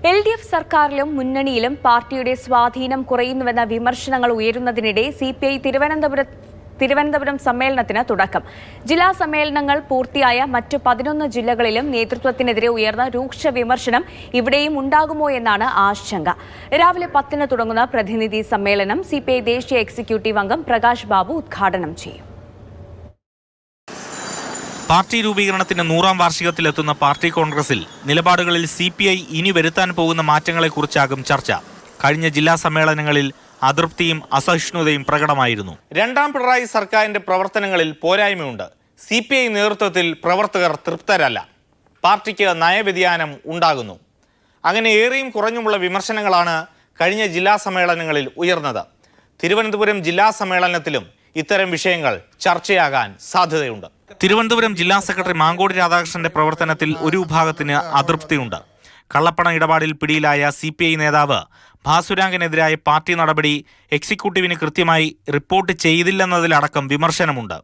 LDF സർക്കാരിലും മുന്നണിയിലും പാർട്ടിയുടെ സ്വാധീനം കുറയുന്നുവെന്ന വിമർശനങ്ങൾ ഉയരുന്നതിനിടെ CPI തിരുവനന്തപുരം സമ്മേളനത്തിന് തുടക്കം. ജില്ലാ സമ്മേളനങ്ങൾ പൂർത്തിയായ മറ്റു 11 ജില്ലകളിലും നേതൃത്വത്തിനെതിരെ ഉയർന്ന രൂക്ഷ വിമർശനം ഇവിടെയും ഉണ്ടാകുമോ എന്നാണ് ആശങ്ക. രാവിലെ 10-ന് തുടങ്ങുന്ന പ്രതിനിധി സമ്മേളനം CPI ദേശീയ എക്സിക്യൂട്ടീവ് അംഗം പ്രകാശ് ബാബു ഉദ്ഘാടനം ചെയ്യും. പാർട്ടി രൂപീകരണത്തിന് 100ാം വാർഷികത്തിലെത്തുന്ന പാർട്ടി കോൺഗ്രസിൽ നിലപാടുകളിൽ CPI ഇനി വരുത്താൻ പോകുന്ന മാറ്റങ്ങളെക്കുറിച്ചാകും ചർച്ച. കഴിഞ്ഞ ജില്ലാ സമ്മേളനങ്ങളിൽ അതൃപ്തിയും അസഹിഷ്ണുതയും പ്രകടമായിരുന്നു. രണ്ടാം പിണറായി സർക്കാരിന്റെ പ്രവർത്തനങ്ങളിൽ പോരായ്മയുണ്ട്. CPI നേതൃത്വത്തിൽ പ്രവർത്തകർ തൃപ്തരല്ല. പാർട്ടിക്ക് നയവ്യതിയാനം ഉണ്ടാകുന്നു. അങ്ങനെ ഏറെയും കുറഞ്ഞുമുള്ള വിമർശനങ്ങളാണ് കഴിഞ്ഞ ജില്ലാ സമ്മേളനങ്ങളിൽ ഉയർന്നത്. തിരുവനന്തപുരം ജില്ലാ സമ്മേളനത്തിലും ഇത്തരം വിഷയങ്ങൾ ചർച്ചയാകാൻ സാധ്യതയുണ്ട്. തിരുവനന്തപുരം ജില്ലാ സെക്രട്ടറി മാങ്കോട് രാധാകൃഷ്ണന്റെ പ്രവർത്തനത്തിൽ ഒരു വിഭാഗത്തിന് അതൃപ്തിയുണ്ട്. കള്ളപ്പണ ഇടപാടിൽ പിടിയിലായ CPI നേതാവ് ഭാസുരാഗിനെതിരായ പാർട്ടി നടപടി എക്സിക്യൂട്ടീവിന് കൃത്യമായി റിപ്പോർട്ട് ചെയ്തില്ലെന്നതിലടക്കം വിമർശനമുണ്ട്.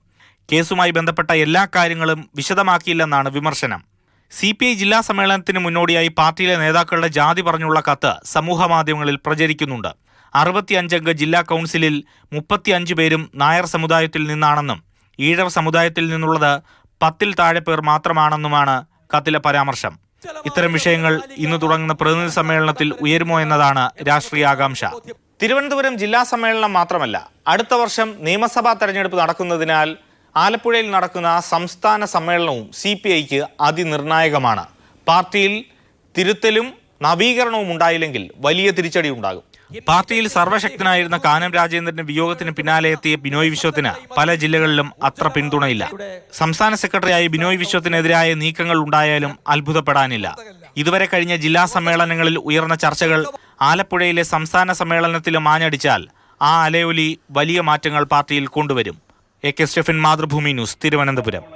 കേസുമായി ബന്ധപ്പെട്ട എല്ലാ കാര്യങ്ങളും വിശദമാക്കിയില്ലെന്നാണ് വിമർശനം. CPI ജില്ലാ സമ്മേളനത്തിന് മുന്നോടിയായി പാർട്ടിയിലെ നേതാക്കളുടെ ജാതി പറഞ്ഞുള്ള കത്ത് സമൂഹമാധ്യമങ്ങളിൽ പ്രചരിക്കുന്നുണ്ട്. 65 അംഗ ജില്ലാ കൗൺസിലിൽ 35 പേരും നായർ സമുദായത്തിൽ നിന്നാണെന്നും ഈഴവ സമുദായത്തിൽ നിന്നുള്ളത് 10-ൽ താഴെ പേർ മാത്രമാണെന്നുമാണ് കത്തിലെ പരാമർശം. ഇത്തരം വിഷയങ്ങൾ ഇന്ന് തുടങ്ങുന്ന പ്രതിനിധി സമ്മേളനത്തിൽ ഉയരുമോ എന്നതാണ് രാഷ്ട്രീയ ആകാംക്ഷ. തിരുവനന്തപുരം ജില്ലാ സമ്മേളനം മാത്രമല്ല, അടുത്ത വർഷം നിയമസഭാ തെരഞ്ഞെടുപ്പ് നടക്കുന്നതിനാൽ ആലപ്പുഴയിൽ നടക്കുന്ന സംസ്ഥാന സമ്മേളനവും CPIക്ക് അതിനിർണായകമാണ്. പാർട്ടിയിൽ തിരുത്തലും നവീകരണവും ഉണ്ടായില്ലെങ്കിൽ വലിയ തിരിച്ചടി ഉണ്ടാകും. പാർട്ടിയിൽ സർവശക്തനായിരുന്ന കാനം രാജേന്ദ്രന്റെ വിയോഗത്തിന് പിന്നാലെ എത്തിയ ബിനോയ് വിശ്വത്തിന് പല ജില്ലകളിലും അത്ര പിന്തുണയില്ല. സംസ്ഥാന സെക്രട്ടറിയായി ബിനോയ് വിശ്വത്തിനെതിരായ നീക്കങ്ങൾ ഉണ്ടായാലും അത്ഭുതപ്പെടാനില്ല. ഇതുവരെ കഴിഞ്ഞ ജില്ലാ സമ്മേളനങ്ങളിൽ ഉയർന്ന ചർച്ചകൾ ആലപ്പുഴയിലെ സംസ്ഥാന സമ്മേളനത്തിലും ആഞ്ഞടിച്ചാൽ ആ അലയൊലി വലിയ മാറ്റങ്ങൾ പാർട്ടിയിൽ കൊണ്ടുവരും. AK Stephen, Mathrubhumi news, Thiruvananthapuram.